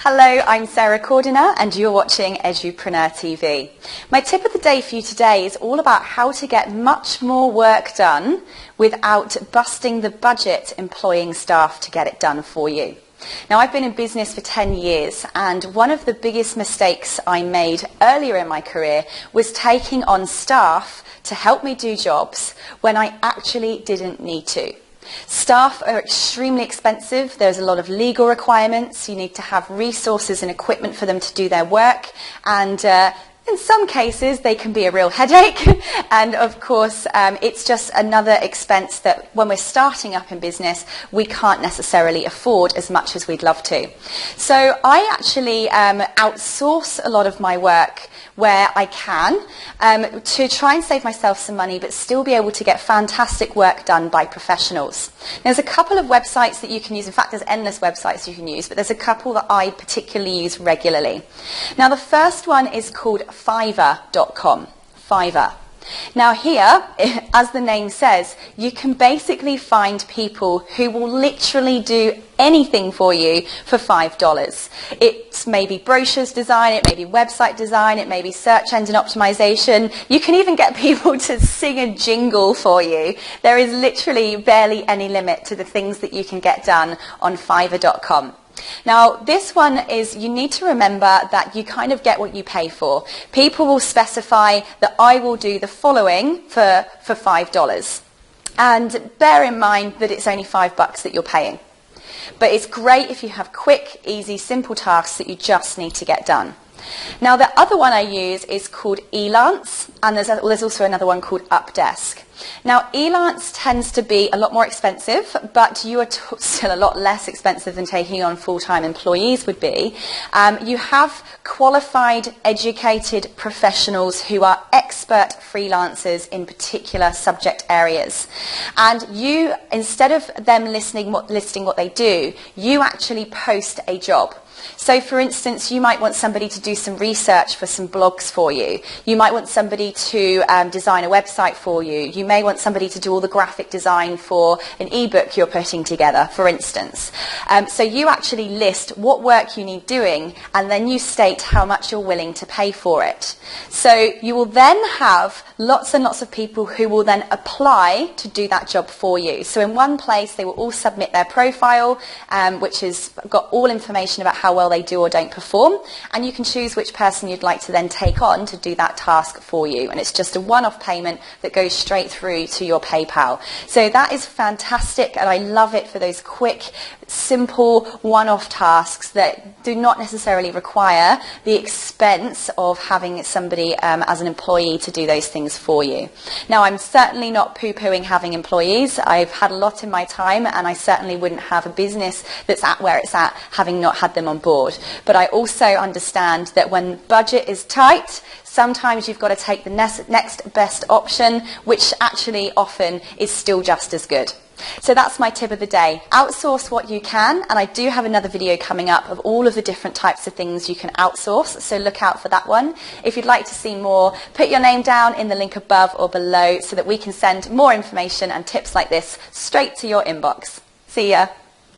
Hello, I'm Sarah Cordiner and you're watching Edu-preneur TV. My tip of the day for you today is all about how to get much more work done without busting the budget employing staff to get it done for you. Now, I've been in business for 10 years and one of the biggest mistakes I made earlier in my career was taking on staff to help me do jobs when I actually didn't need to. Staff are extremely expensive. There's a lot of legal requirements. You need to have resources and equipment for them to do their work, and in some cases they can be a real headache. And of course it's just another expense that when we're starting up in business we can't necessarily afford as much as we'd love to. So I actually outsource a lot of my work where I can to try and save myself some money but still be able to get fantastic work done by professionals. There's a couple of websites that you can use. In fact, there's endless websites you can use, but there's a couple that I particularly use regularly. Now, the first one is called Fiverr.com. Fiverr. Now here, as the name says, you can basically find people who will literally do anything for you for $5. It's maybe brochures design, it may be website design, it may be search engine optimization. You can even get people to sing a jingle for you. There is literally barely any limit to the things that you can get done on Fiverr.com. Now, this one is, you need to remember that you kind of get what you pay for. People will specify that I will do the following for $5. And bear in mind that it's only $5 that you're paying. But it's great if you have quick, easy, simple tasks that you just need to get done. Now, the other one I use is called Elance, and there's also another one called Updesk. Now, Elance tends to be a lot more expensive, but you are still a lot less expensive than taking on full-time employees would be. You have qualified, educated professionals who are expert freelancers in particular subject areas. And you, instead of them listing what they do, you actually post a job. So, for instance, you might want somebody to do some research for some blogs for you. You might want somebody to design a website for you. You may want somebody to do all the graphic design for an ebook you're putting together, for instance. So you actually list what work you need doing, and then you state how much you're willing to pay for it. So you will then have lots and lots of people who will then apply to do that job for you. So in one place they will all submit their profile, which has got all information about how well they do or don't perform, and you can choose which person you'd like to then take on to do that task for you, and it's just a one-off payment that goes straight through to your PayPal. So that is fantastic, and I love it for those quick, simple one-off tasks that do not necessarily require the expense of having somebody as an employee to do those things for you. Now, I'm certainly not poo-pooing having employees. I've had a lot in my time, and I certainly wouldn't have a business that's at where it's at having not had them on board. But I also understand that when budget is tight, sometimes you've got to take the next best option, which actually often is still just as good. So that's my tip of the day. Outsource what you can, and I do have another video coming up of all of the different types of things you can outsource, so look out for that one. If you'd like to see more, put your name down in the link above or below so that we can send more information and tips like this straight to your inbox. See ya.